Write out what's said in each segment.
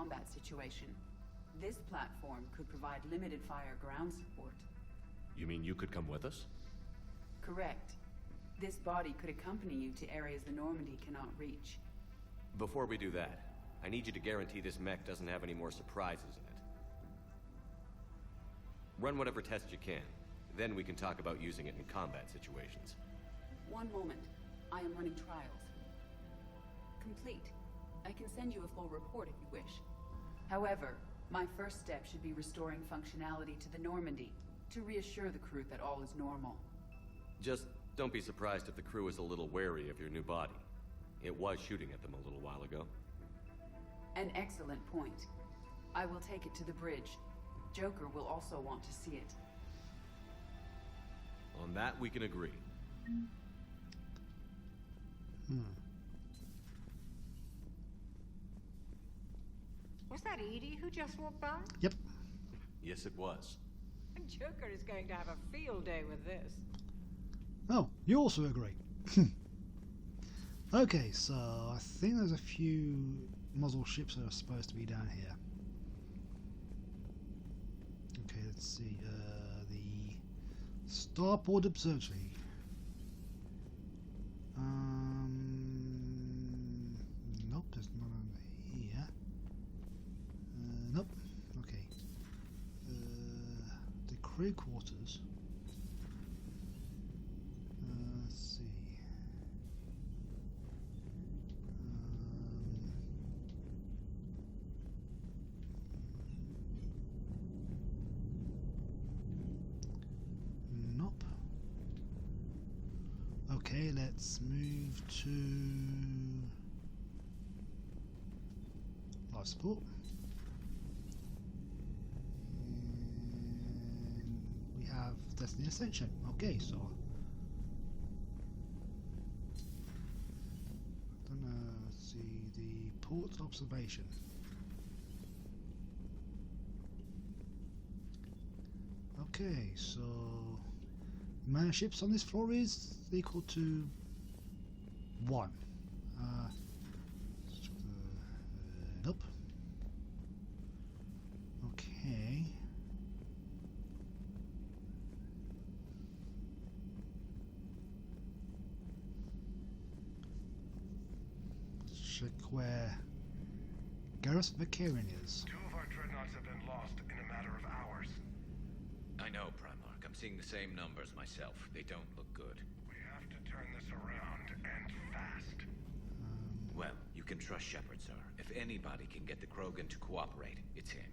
combat situation. This platform could provide limited fire ground support. You mean you could come with us? Correct. This body could accompany you to areas the Normandy cannot reach. Before we do that, I need you to guarantee this mech doesn't have any more surprises in it. Run whatever tests you can. Then we can talk about using it in combat situations. One moment. I am running trials. Complete. I can send you a full report if you wish. However, my first step should be restoring functionality to the Normandy, to reassure the crew that all is normal. Just don't be surprised if the crew is a little wary of your new body. It was shooting at them a little while ago. An excellent point. I will take it to the bridge. Joker will also want to see it. On that, we can agree. Was that Edie who just walked by? Yep. Yes, it was. Joker is going to have a field day with this. Oh, you also agree. Okay, so I think there's a few muzzle ships that are supposed to be down here. Okay, let's see. The Starport Observatory. Nope, there's none over here. Nope. Okay. The crew quarters. Let's see. Nope. Okay, let's move to life support. And we have Destiny Ascension. Okay, so let's see the port observation. Okay, so the amount of ships on this floor is equal to 1. Nope. Okay. Let's check where Grissom Academy is. 2 of our dreadnoughts have been lost in a matter of hours. I know, Primarch. I'm seeing the same numbers myself. They don't look good. We have to turn this around, and fast. Well, you can trust Shepard, sir. If anybody can get the Krogan to cooperate, it's him.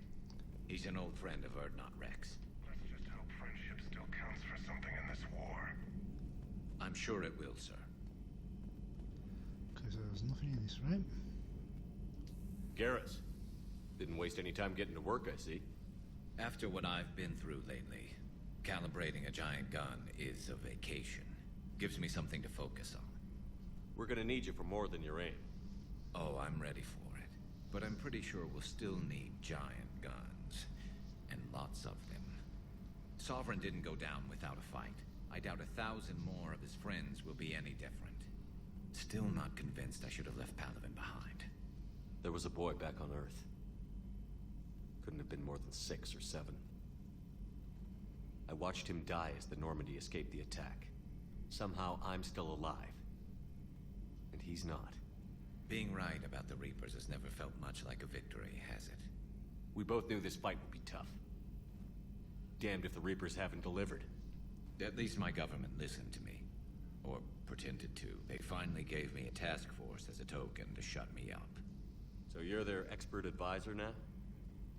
He's an old friend of Urdnot Rex. Let's just hope friendship still counts for something in this war. I'm sure it will, sir. Okay, so there's nothing in this room. Garrus. Didn't waste any time getting to work, I see. After what I've been through lately, calibrating a giant gun is a vacation. Gives me something to focus on. We're gonna need you for more than your aim. Oh, I'm ready for it. But I'm pretty sure we'll still need giant guns. And lots of them. Sovereign didn't go down without a fight. I doubt 1,000 more of his friends will be any different. Still not convinced I should have left Palaven behind. There was a boy back on Earth. Couldn't have been more than 6 or 7. I watched him die as the Normandy escaped the attack. Somehow I'm still alive. And he's not. Being right about the Reapers has never felt much like a victory, has it? We both knew this fight would be tough. Damned if the Reapers haven't delivered. At least my government listened to me. Or pretended to. They finally gave me a task force as a token to shut me up. So you're their expert advisor now?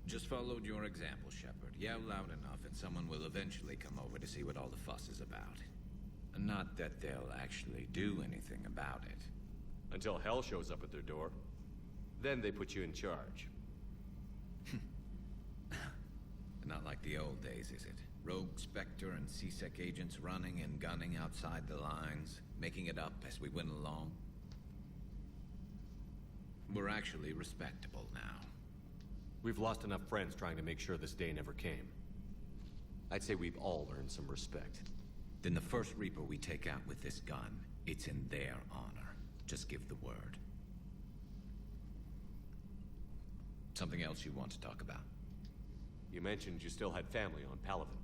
Just followed your example, Shepard. Yell loud enough and someone will eventually come over to see what all the fuss is about. Not that they'll actually do anything about it. Until hell shows up at their door. Then they put you in charge. Not like the old days, is it? Rogue Spectre and C-Sec agents running and gunning outside the lines, making it up as we went along. We're actually respectable now. We've lost enough friends trying to make sure this day never came. I'd say we've all earned some respect. Then the first Reaper we take out with this gun, it's in their honor. Just give the word. Something else you want to talk about? You mentioned you still had family on Palaven.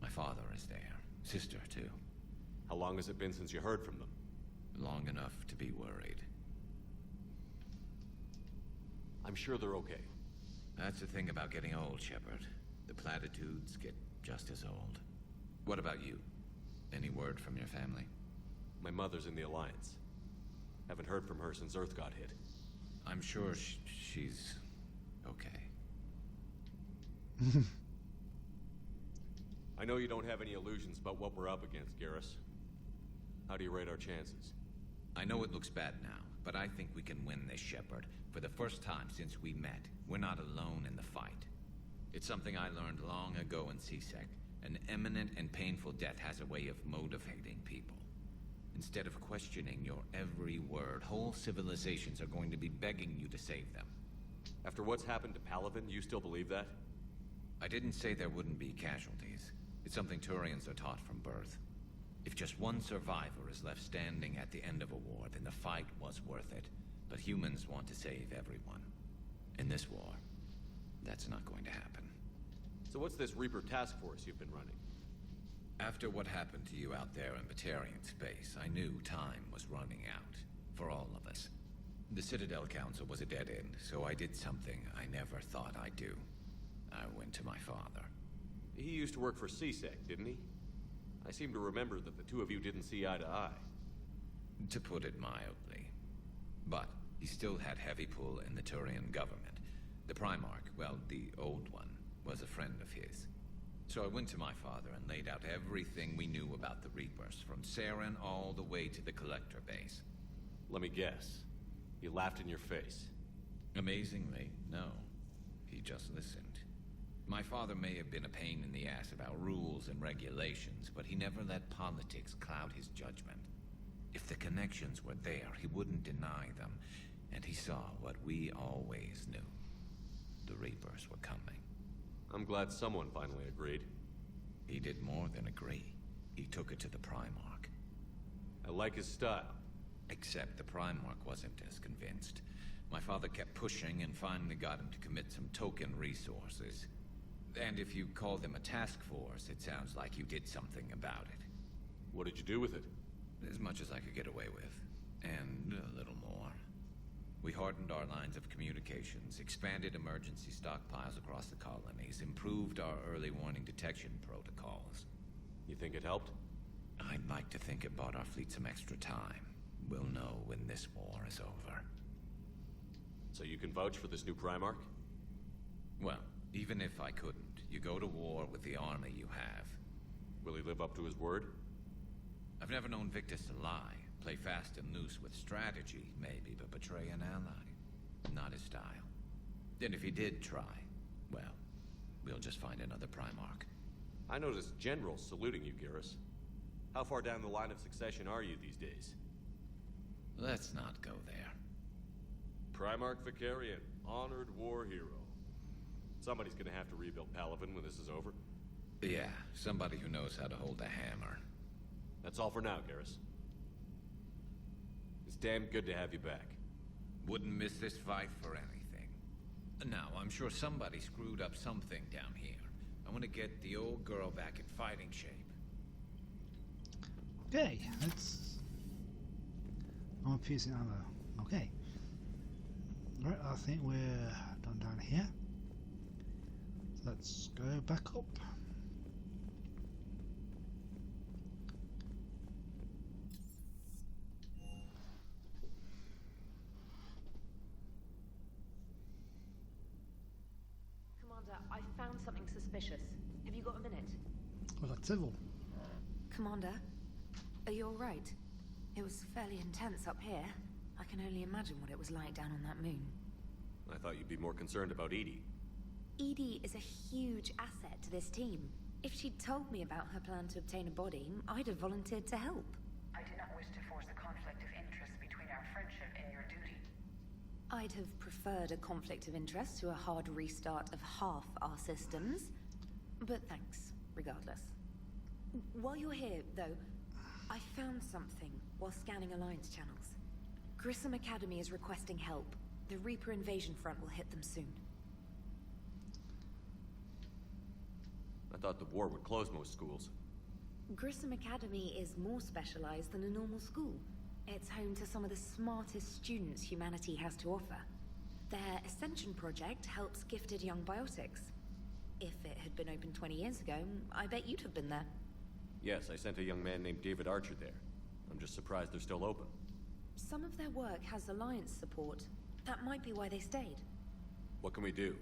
My father is there. Sister, too. How long has it been since you heard from them? Long enough to be worried. I'm sure they're okay. That's the thing about getting old, Shepard. The platitudes get just as old. What about you? Any word from your family? My mother's in the Alliance. Haven't heard from her since Earth got hit. I'm sure she's okay. I know you don't have any illusions about what we're up against, Garrus. How do you rate our chances? I know it looks bad now, but I think we can win this, Shepard. For the first time since we met, we're not alone in the fight. It's something I learned long ago in CSEC. An imminent and painful death has a way of motivating people. Instead of questioning your every word, whole civilizations are going to be begging you to save them. After what's happened to Palaven, you still believe that? I didn't say there wouldn't be casualties. It's something Turians are taught from birth. If just one survivor is left standing at the end of a war, then the fight was worth it. But humans want to save everyone. In this war, that's not going to happen. So what's this Reaper task force you've been running? After what happened to you out there in Batarian space, I knew time was running out. For all of us. The Citadel Council was a dead end, so I did something I never thought I'd do. I went to my father. He used to work for CSEC, didn't he? I seem to remember that the two of you didn't see eye to eye. To put it mildly. But he still had heavy pull in the Turian government. The Primarch, well, the old one, was a friend of his. So I went to my father and laid out everything we knew about the Reapers, from Saren all the way to the Collector base. Let me guess. He laughed in your face. Amazingly, no. He just listened. My father may have been a pain in the ass about rules and regulations, but he never let politics cloud his judgment. If the connections were there, he wouldn't deny them, and he saw what we always knew. The Reapers were coming. I'm glad someone finally agreed. He did more than agree. He took it to the Primarch. I like his style. Except the Primarch wasn't as convinced. My father kept pushing and finally got him to commit some token resources. And if you call them a task force, it sounds like you did something about it. What did you do with it? As much as I could get away with. And a little more. We hardened our lines of communications, expanded emergency stockpiles across the colonies, improved our early warning detection protocols. You think it helped? I'd like to think it bought our fleet some extra time. We'll know when this war is over. So you can vouch for this new Primarch? Well, even if I couldn't, you go to war with the army you have. Will he live up to his word? I've never known Victus to lie. Play fast and loose with strategy, maybe, but betray an ally. Not his style. And if he did try, well, we'll just find another Primarch. I noticed generals saluting you, Garrus. How far down the line of succession are you these days? Let's not go there. Primarch Vicarian, honored war hero. Somebody's gonna have to rebuild Palaven when this is over. Yeah, somebody who knows how to hold a hammer. That's all for now, Garrus. It's damn good to have you back. Wouldn't miss this fight for anything. Now, I'm sure somebody screwed up something down here. I want to get the old girl back in fighting shape. Okay, let's... I'm piercing ammo. Okay. Right, I think we're done down here. Let's go back up. Commander, I found something suspicious. Have you got a minute? Well, that's civil. Commander, are you alright? It was fairly intense up here. I can only imagine what it was like down on that moon. I thought you'd be more concerned about Edie. Edie is a huge asset to this team. If she'd told me about her plan to obtain a body, I'd have volunteered to help. I do not wish to force a conflict of interest between our friendship and your duty. I'd have preferred a conflict of interest to a hard restart of half our systems. But thanks, regardless. While you're here, though, I found something while scanning Alliance channels. Grissom Academy is requesting help. The Reaper invasion front will hit them soon. I thought the war would close most schools. Grissom Academy is more specialized than a normal school. It's home to some of the smartest students humanity has to offer. Their Ascension project helps gifted young biotics. If it had been open 20 years ago, I bet you'd have been there. Yes, I sent a young man named David Archer there. I'm just surprised they're still open. Some of their work has Alliance support. That might be why they stayed. What can we do?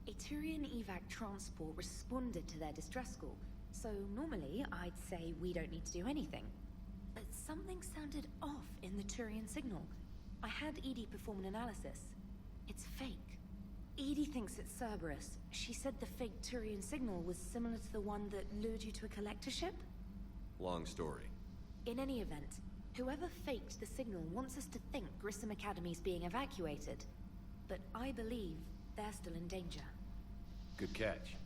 A Turian evac transport responded to their distress call, so normally I'd say we don't need to do anything. But something sounded off in the Turian signal. I had Edie perform an analysis. It's fake. Edie thinks it's Cerberus. She said the fake Turian signal was similar to the one that lured you to a collector ship? Long story. In any event, whoever faked the signal wants us to think Grissom Academy's being evacuated. But I believe they're still in danger. Good catch.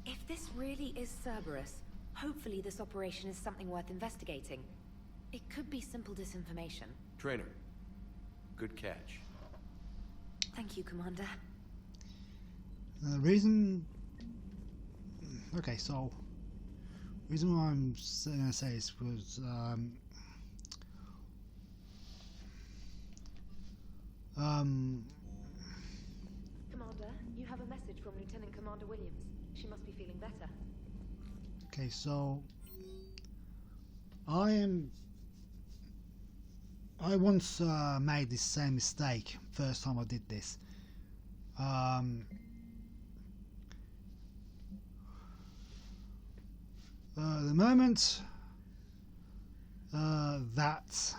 If this really is Cerberus, hopefully this operation is something worth investigating. It could be simple disinformation. Trainer. Good catch. Thank you, Commander. The reason... Okay, so... The reason why I'm going to say this was... Commander, you have a message from Lieutenant Commander Williams. She must be feeling better. Okay, so... I once made this same mistake first time I did this. The moment that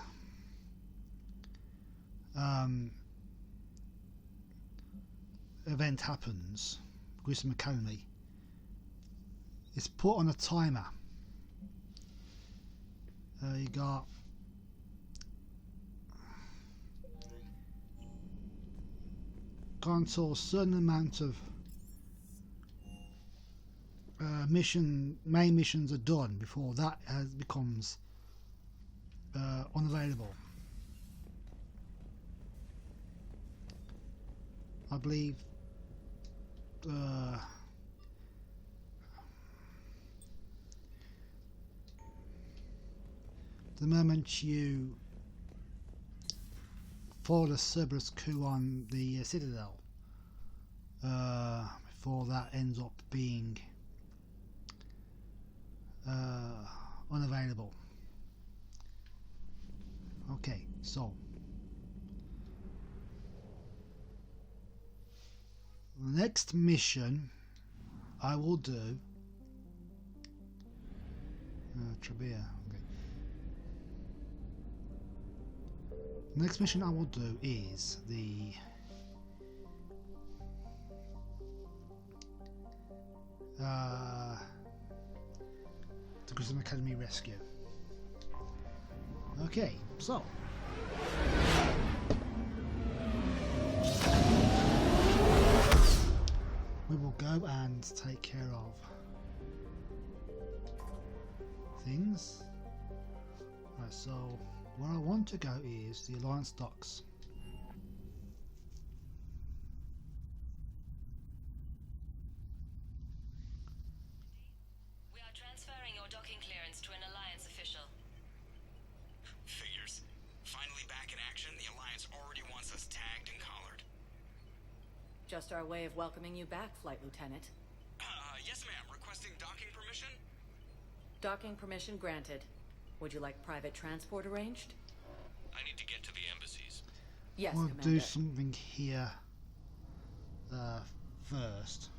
event happens, Grissom Academy is put on a timer. You got until a certain amount of main missions are done before that becomes unavailable. I believe the moment you follow the Cerberus coup on the Citadel, before that ends up being unavailable. Okay, so the next mission I will do Trabia. Okay. The next mission I will do is the Grissom Academy rescue. Okay, so we will go and take care of things. Right, so where I want to go is the Alliance docks. We are transferring your docking clearance to an Alliance official. Figures. Finally back in action, the Alliance already wants us tagged and collared. Just our way of welcoming you back, Flight Lieutenant. Yes ma'am, requesting docking permission? Docking permission granted. Would you like private transport arranged? I need to get to the embassies. Yes, I'll Commander. do something here first.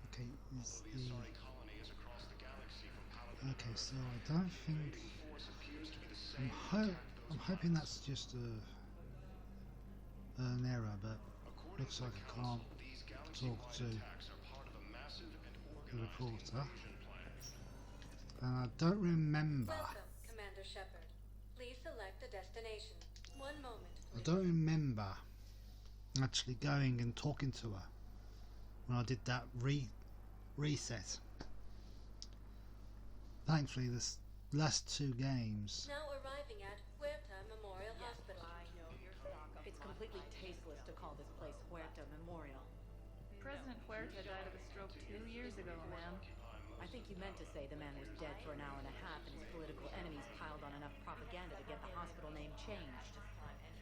Okay, okay, so I don't think I'm hoping that's just an error, but looks like I can't talk to the reporter. And I don't remember. Welcome, Commander Shepard. Please select a destination. One moment, I please. don't remember actually going and talking to her when I did that reset. Thankfully, this last two games. Now arriving at Huerta Memorial Hospital. I know your stock of completely tasteless to call this place Huerta Memorial. President Huerta died of a stroke 2 years ago, ma'am. I think you meant to say the man was dead for an hour and a half and his political enemies piled on enough propaganda to get the hospital name changed.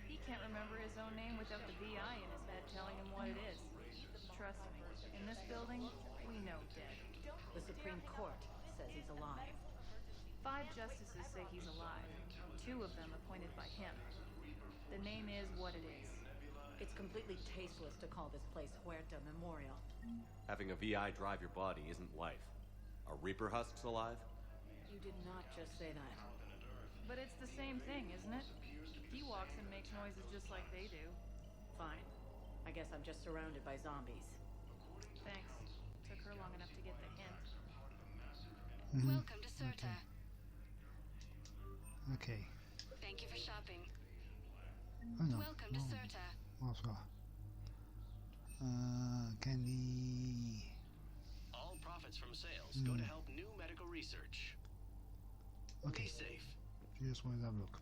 He can't remember his own name without the VI in his head telling him what it is. Trust me, in this building, we know dead. The Supreme Court says he's alive. 5 justices say he's alive. 2 of them appointed by him. The name is what it is. It's completely tasteless to call this place Huerta Memorial. Having a VI drive your body isn't life. Are Reaper husks alive? You did not just say that. But it's the same thing, isn't it? He walks and makes noises just like they do. Fine. I guess I'm just surrounded by zombies. Thanks. Took her long enough to get the hint. Welcome to Serta. Okay. Thank you for shopping. Oh no. Welcome to Serta. Bonsoir. Candy. All profits from sales go to help new medical research. Okay. Be safe. Just wanted to have a look.